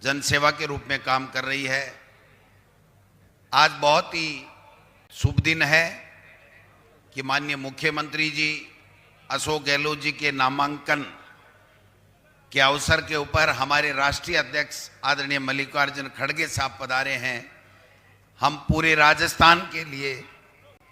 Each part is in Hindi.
जनसेवा के रूप में काम कर रही है। आज बहुत ही शुभ दिन है कि माननीय मुख्यमंत्री जी अशोक गहलोत जी के नामांकन के अवसर के ऊपर हमारे राष्ट्रीय अध्यक्ष आदरणीय मल्लिकार्जुन खड़गे साहब पधारे हैं। हम पूरे राजस्थान के लिए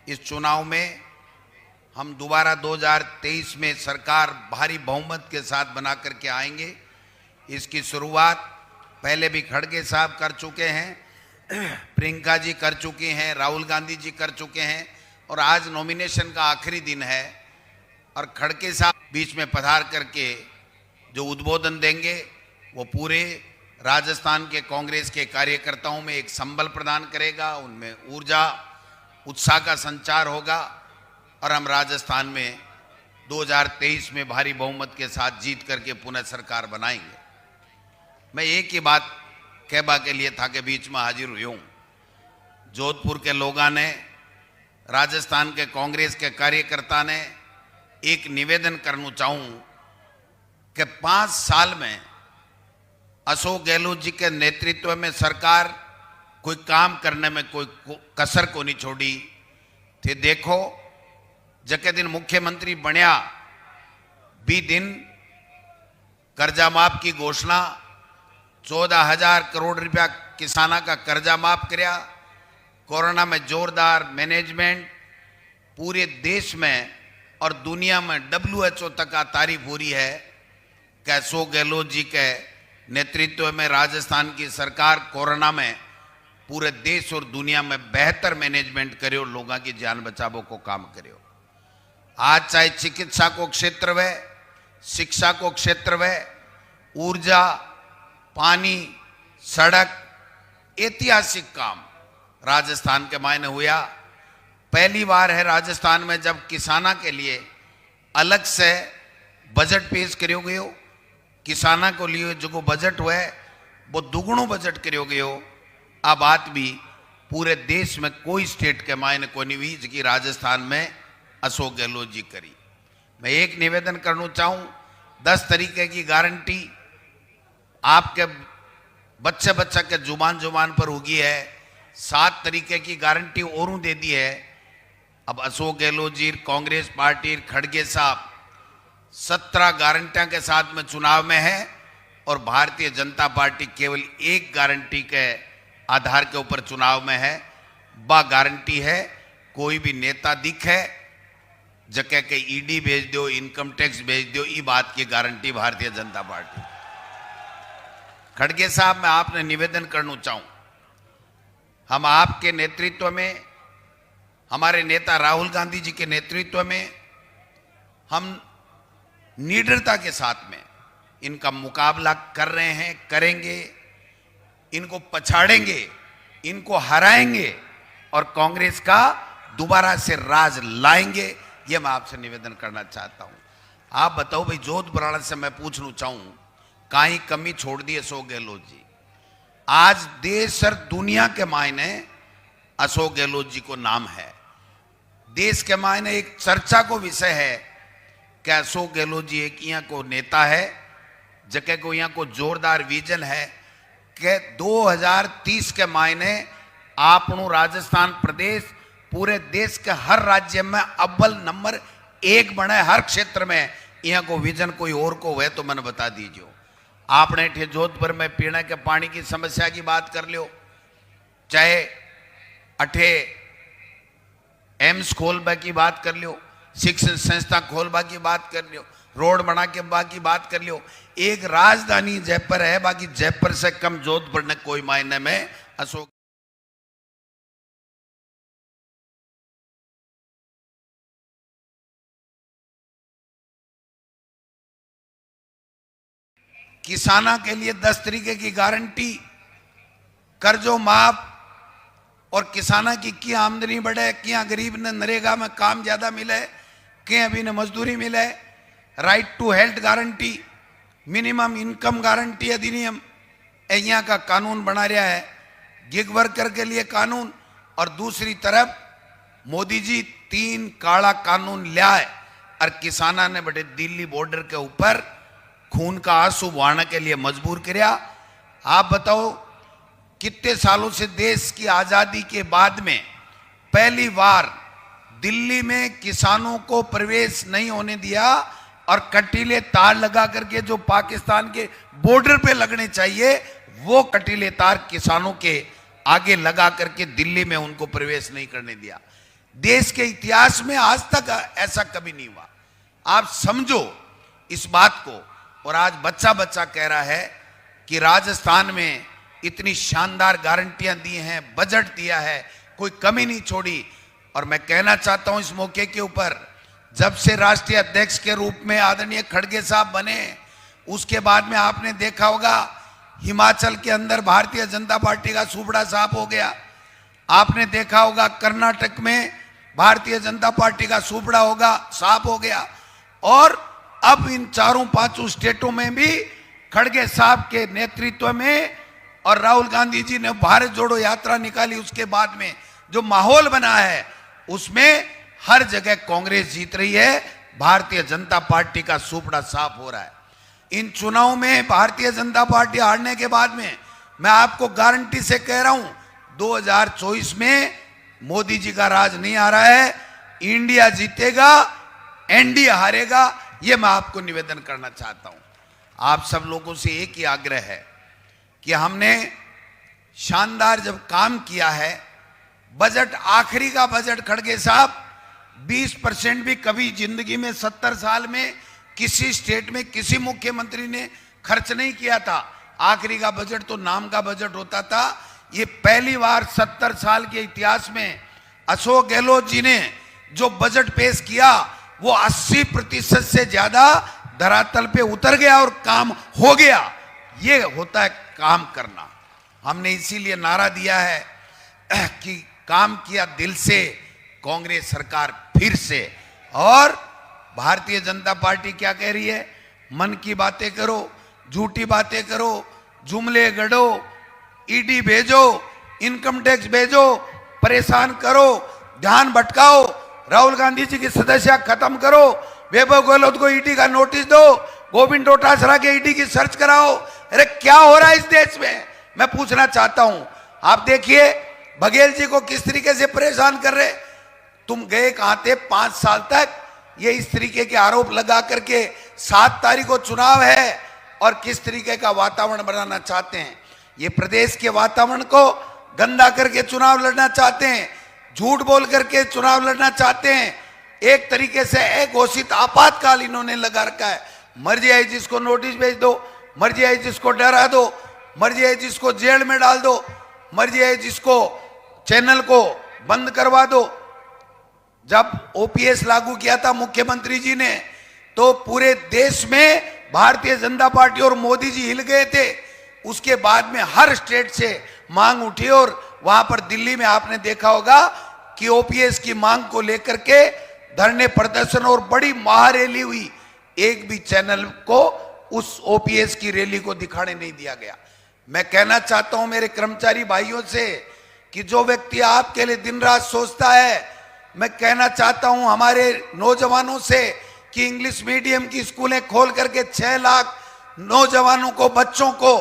इस चुनाव में हम दोबारा 2023 में सरकार भारी बहुमत के साथ बना करके आएंगे। इसकी शुरुआत पहले भी खड़गे साहब कर चुके हैं, प्रियंका जी कर चुकी हैं, राहुल गांधी जी कर चुके हैं और आज नॉमिनेशन का आखिरी दिन है और खड़गे साहब बीच में पधार करके जो उद्बोधन देंगे वो पूरे राजस्थान के कांग्रेस के कार्यकर्ताओं में एक संबल प्रदान करेगा, उनमें ऊर्जा उत्साह का संचार होगा और हम राजस्थान में 2023 में भारी बहुमत के साथ जीत करके पुनः सरकार बनाएंगे। मैं एक ही बात कहबा के लिए था कि बीच में हाजिर हुई हूँ। जोधपुर के लोगों ने, राजस्थान के कांग्रेस के कार्यकर्ता ने एक निवेदन करना चाहूँ कि 5 साल में अशोक गहलोत जी के नेतृत्व में सरकार कोई काम करने में कोई कसर को नहीं छोड़ी थे। देखो जके दिन मुख्यमंत्री बनया भी दिन कर्जा माफ की घोषणा, 14,000 करोड़ रुपया किसाना का कर्जा माफ करया। कोरोना में जोरदार मैनेजमेंट, पूरे देश में और दुनिया में WHO तक का तारीफ हो रही है कि अशोक गहलोत जी के नेतृत्व में राजस्थान की सरकार कोरोना में पूरे देश और दुनिया में बेहतर मैनेजमेंट करे और लोगों की जान बचावों को काम करे। आज चाहे चिकित्सा को क्षेत्र व शिक्षा को क्षेत्र व ऊर्जा, पानी, सड़क, ऐतिहासिक काम राजस्थान के मायने हुआ। पहली बार है राजस्थान में जब किसाना के लिए अलग से बजट पेश करो गयो। किसाना को लिए जो बजट हुआ वो दुगुणों बजट करो गयो। आ बात भी पूरे देश में कोई स्टेट के मायने को नहीं हुई जिसकी राजस्थान में अशोक गहलोत जी करी। मैं एक निवेदन करना चाहूँ, 10 तरीके की गारंटी आपके बच्चे के जुबान पर होगी है। 7 तरीके की गारंटी और दे दी है। अब अशोक गहलोत जी, कांग्रेस पार्टी, खड़गे साहब 17 गारंटियां के साथ में चुनाव में है और भारतीय जनता पार्टी केवल एक गारंटी के आधार के ऊपर चुनाव में है। बा गारंटी है कोई भी नेता दिखे जके के ईडी भेज दो, इनकम टैक्स भेज दो, ये बात की गारंटी भारतीय जनता पार्टी। खड़गे साहब, मैं आपने निवेदन करना चाहूं, हम आपके नेतृत्व में, हमारे नेता राहुल गांधी जी के नेतृत्व में हम निडरता के साथ में इनका मुकाबला कर रहे हैं, करेंगे, इनको पछाड़ेंगे, इनको हराएंगे और कांग्रेस का दोबारा से राज लाएंगे। ये मैं आपसे निवेदन करना चाहता हूं। आप बताओ भाई, जोधपुर से मैं पूछना चाहूं, कहीं कमी छोड़ दी अशोक गहलोत जी? आज देश और दुनिया के मायने अशोक गहलोत जी को नाम है। देश के मायने एक चर्चा को विषय है कि अशोक गहलोत जी एक यहाँ को नेता है जगह को यहाँ को जोरदार विजन है कि 2030 के मायने आपनो राजस्थान प्रदेश पूरे देश के हर राज्य में अव्वल नंबर 1 बने। हर क्षेत्र में यहाँ को विजन कोई और को हुए तो मैंने बता दीजिए। आपने ठे जोधपुर में पीने के पानी की समस्या की बात कर लियो, चाहे अठे एम्स खोलबा की बात कर लियो, शिक्षण संस्था खोलबा की बात कर लियो, रोड बना के बाकी बात कर लियो। एक राजधानी जयपुर है, बाकी जयपुर से कम जोधपुर ने कोई मायने में अशोक किसाना के लिए 10 तरीके की गारंटी, कर्जों माफ और किसाना की क्या आमदनी बढ़े, क्या गरीब ने नरेगा में काम ज्यादा मिले, क्या अभी ने मजदूरी मिले, right to health guarantee, minimum income guarantee अधिनियम यहाँ का कानून बना रहा है, गिग वर्कर के लिए कानून। और दूसरी तरफ मोदी जी 3 काला कानून लाए और किसाना ने बड़े दिल्ली बॉर्डर के ऊपर खून का आंसू बहाने के लिए मजबूर किया। आप बताओ, कितने सालों से देश की आजादी के बाद में पहली बार दिल्ली में किसानों को प्रवेश नहीं होने दिया और कटीले तार लगा करके जो पाकिस्तान के बॉर्डर पे लगने चाहिए वो कटीले तार किसानों के आगे लगा करके दिल्ली में उनको प्रवेश नहीं करने दिया। देश के इतिहास में आज तक ऐसा कभी नहीं हुआ। आप समझो इस बात को। और आज बच्चा बच्चा कह रहा है कि राजस्थान में इतनी शानदार गारंटियां दी हैं, बजट दिया है, कोई कमी नहीं छोड़ी। और मैं कहना चाहता हूं इस मौके के ऊपर, जब से राष्ट्रीय अध्यक्ष के रूप में आदरणीय खड़गे साहब बने, उसके बाद में आपने देखा होगा हिमाचल के अंदर भारतीय जनता पार्टी का सूबड़ा साफ हो गया। आपने देखा होगा कर्नाटक में भारतीय जनता पार्टी का सूबड़ा होगा साफ हो गया। और अब इन चारों पांचों स्टेटों में भी खड़गे साहब के नेतृत्व में और राहुल गांधी जी ने भारत जोड़ो यात्रा निकाली, उसके बाद में जो माहौल बना है उसमें हर जगह कांग्रेस जीत रही है, भारतीय जनता पार्टी का सूपड़ा साफ हो रहा है। इन चुनाव में भारतीय जनता पार्टी हारने के बाद में मैं आपको गारंटी से कह रहा हूं 2024 में मोदी जी का राज नहीं आ रहा है, इंडिया जीतेगा, एनडीए हारेगा। यह मैं आपको निवेदन करना चाहता हूं। आप सब लोगों से एक ही आग्रह है कि हमने शानदार जब काम किया है, बजट आखिरी का बजट खड़गे साहब 20% भी कभी जिंदगी में 70 साल में किसी स्टेट में किसी मुख्यमंत्री ने खर्च नहीं किया था। आखिरी का बजट तो नाम का बजट होता था। ये पहली बार 70 साल के इतिहास में अशोक गहलोत जी ने जो बजट पेश किया वो 80% से ज्यादा धरातल पे उतर गया और काम हो गया। ये होता है काम करना। हमने इसीलिए नारा दिया है कि काम किया दिल से, कांग्रेस सरकार फिर से। और भारतीय जनता पार्टी क्या कह रही है? मन की बातें करो, झूठी बातें करो, जुमले गढ़ो, ईडी भेजो, इनकम टैक्स भेजो, परेशान करो, ध्यान भटकाओ, राहुल गांधी जी की सदस्यता खत्म करो, वैभव गहलोत को ईडी का नोटिस दो, गोविंद डोटासरा के ईडी की सर्च कराओ। अरे क्या हो रहा है इस देश में? मैं पूछना चाहता हूं। आप देखिए बघेल जी को किस तरीके से परेशान कर रहे। तुम गए कहां थे 5 साल तक? ये इस तरीके के आरोप लगा करके 7 तारीख को चुनाव है और किस तरीके का वातावरण बनाना चाहते हैं। ये प्रदेश के वातावरण को गंदा करके चुनाव लड़ना चाहते हैं, झूठ बोल करके चुनाव लड़ना चाहते हैं। एक तरीके से अघोषित आपातकाल इन्होंने लगा रखा है। मर्जी आई जिसको नोटिस भेज दो, मर्जी आई जिसको डरा दो, मर्जी आई जिसको जेल में डाल दो, मर्जी आई जिसको चैनल को बंद करवा दो। जब ओपीएस लागू किया था मुख्यमंत्री जी ने तो पूरे देश में भारतीय जनता पार्टी और मोदी जी हिल गए थे। उसके बाद में हर स्टेट से मांग उठी और वहां पर दिल्ली में आपने देखा होगा कि ओपीएस की मांग को लेकर के धरने प्रदर्शन और बड़ी महारैली हुई। एक भी चैनल को उस ओपीएस की रैली को दिखाने नहीं दिया गया। मैं कहना चाहता हूं मेरे कर्मचारी भाइयों से कि जो व्यक्ति आपके लिए दिन रात सोचता है, मैं कहना चाहता हूं हमारे नौजवानों से कि इंग्लिश मीडियम की स्कूलें खोल करके 6 लाख नौजवानों को, बच्चों को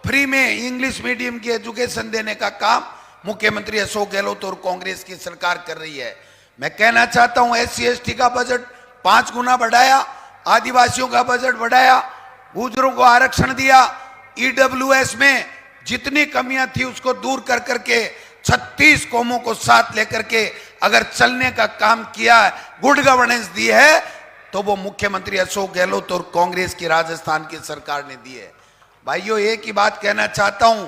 फ्री में इंग्लिश मीडियम की एजुकेशन देने का काम मुख्यमंत्री अशोक गहलोत और कांग्रेस की सरकार कर रही है। मैं कहना चाहता हूं SC/ST का बजट 5 गुना बढ़ाया, आदिवासियों का बजट बढ़ाया, गुर्जरों को आरक्षण दिया, EWS में जितनी कमियां थी उसको दूर कर करके 36 कौमों को साथ लेकर के अगर चलने का काम किया, गुड गवर्नेंस दी है तो वो मुख्यमंत्री अशोक गहलोत और कांग्रेस की राजस्थान की सरकार ने दी है। भाइयों एक ही बात कहना चाहता हूं,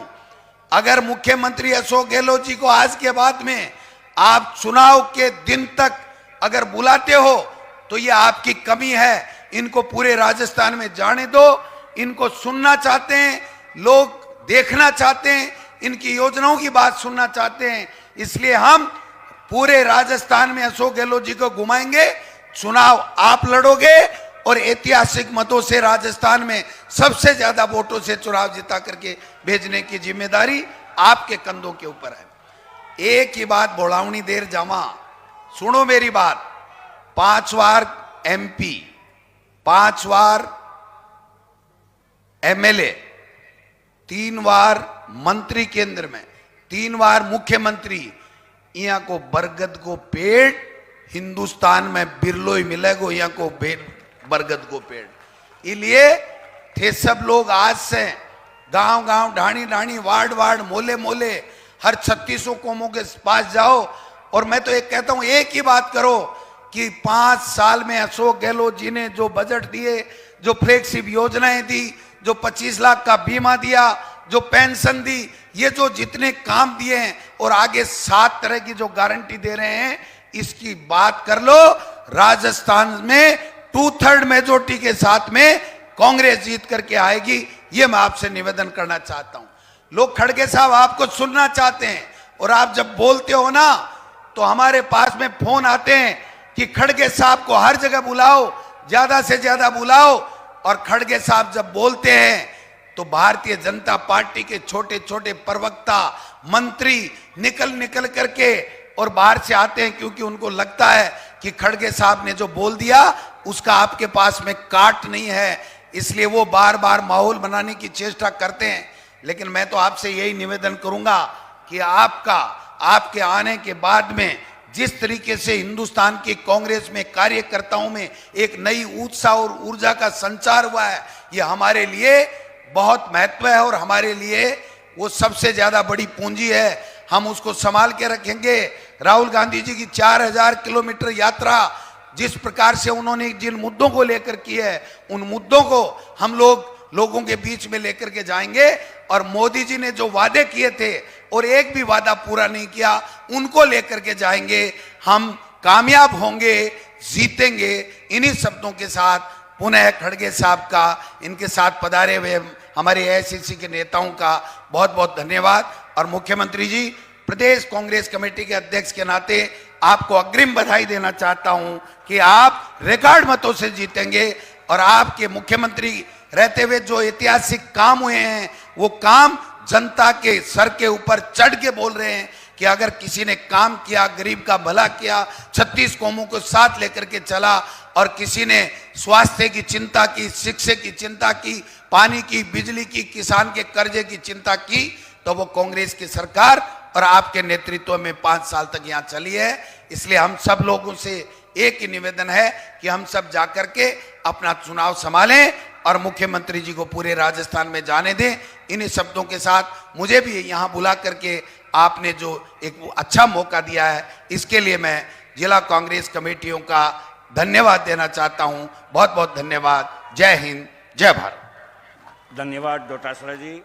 अगर मुख्यमंत्री अशोक गहलोत जी को आज के बाद में आप चुनाव के दिन तक अगर बुलाते हो तो ये आपकी कमी है। इनको पूरे राजस्थान में जाने दो। इनको सुनना चाहते हैं लोग, देखना चाहते हैं, इनकी योजनाओं की बात सुनना चाहते हैं। इसलिए हम पूरे राजस्थान में अशोक गहलोत जी को घुमाएंगे। चुनाव आप लड़ोगे और ऐतिहासिक मतों से राजस्थान में सबसे ज्यादा वोटों से चुनाव जिता करके भेजने की जिम्मेदारी आपके कंधों के ऊपर है। एक ही बात बोलावनी देर जमा, सुनो मेरी बात। 5 बार MP, 5 बार MLA 3 बार मंत्री केंद्र में, 3 बार मुख्यमंत्री, यहाँ को बरगद को पेड़ हिंदुस्तान में बिरलो ही मिलेगो, यहाँ को बरगद को पेड़। इसलिए थे सब लोग आज से गांव गांव, ढाणी ढाणी, वार्ड वार्ड, मोले मोले, हर 3600 कौमों के पास जाओ। और मैं तो एक कहता हूं, एक ही बात करो कि 5 साल में अशोक गहलोत जी ने जो बजट दिए, जो फ्लैगशिप योजनाएं दी, जो 25 लाख का बीमा दिया, जो पेंशन दी, ये जो जितने काम दिए हैं और आगे 7 तरह की जो गारंटी दे रहे हैं, इसकी बात कर लो। राजस्थान में 2/3 मेजोरिटी के साथ में कांग्रेस जीत करके आएगी, ये मैं आपसे निवेदन करना चाहता हूं। लोग खड़गे साहब आपको सुनना चाहते हैं, और आप जब बोलते हो ना तो हमारे पास में फोन आते हैं कि खड़गे साहब को हर जगह बुलाओ, ज्यादा से ज्यादा बुलाओ। और खड़गे साहब जब बोलते हैं तो भारतीय जनता पार्टी के छोटे छोटे प्रवक्ता, मंत्री निकल करके और बाहर से आते हैं, क्योंकि उनको लगता है कि खड़गे साहब ने जो बोल दिया उसका आपके पास में काट नहीं है, इसलिए वो बार बार माहौल बनाने की चेष्टा करते हैं। लेकिन मैं तो आपसे यही निवेदन करूंगा कि आपके आने के बाद में जिस तरीके से हिंदुस्तान की कांग्रेस में कार्यकर्ताओं में एक नई उत्साह और ऊर्जा का संचार हुआ है, ये हमारे लिए बहुत महत्व है और हमारे लिए वो सबसे ज्यादा बड़ी पूंजी है। हम उसको संभाल के रखेंगे। राहुल गांधी जी की 4000 किलोमीटर यात्रा जिस प्रकार से उन्होंने जिन मुद्दों को लेकर की है, उन मुद्दों को हम लोगों के बीच में लेकर के जाएंगे। और मोदी जी ने जो वादे किए थे और एक भी वादा पूरा नहीं किया, उनको लेकर के जाएंगे। हम कामयाब होंगे, जीतेंगे। इन्हीं शब्दों के साथ पुनः खड़गे साहब का, इनके साथ पधारे हुए हमारे एआईसीसी के नेताओं का बहुत बहुत धन्यवाद। और मुख्यमंत्री जी, प्रदेश कांग्रेस कमेटी के अध्यक्ष के नाते आपको अग्रिम बधाई देना चाहता हूं कि आप रिकॉर्ड मतों से जीतेंगे। और आपके मुख्यमंत्री रहते हुए जो ऐतिहासिक काम हुए हैं, वो काम जनता के सर के ऊपर चढ़ के बोल रहे हैं कि अगर किसी ने काम किया, गरीब का भला किया, 36 कौमों को साथ लेकर के चला, और किसी ने स्वास्थ्य की चिंता की, शिक्षा की चिंता की, पानी की, बिजली की, किसान के कर्जे की चिंता की, तो वो कांग्रेस की सरकार और आपके नेतृत्व में 5 साल तक यहाँ चली है। इसलिए हम सब लोगों से एक ही निवेदन है कि हम सब जाकर के अपना चुनाव संभालें और मुख्यमंत्री जी को पूरे राजस्थान में जाने दें। इन्हीं शब्दों के साथ मुझे भी यहाँ बुला करके आपने जो एक अच्छा मौका दिया है, इसके लिए मैं जिला कांग्रेस कमेटियों का धन्यवाद देना चाहता हूँ। बहुत बहुत धन्यवाद। जय हिंद, जय भारत। धन्यवाद डोटासरा जी।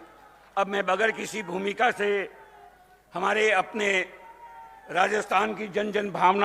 अब मैं बगैर किसी भूमिका से हमारे अपने राजस्थान की जन जन भावना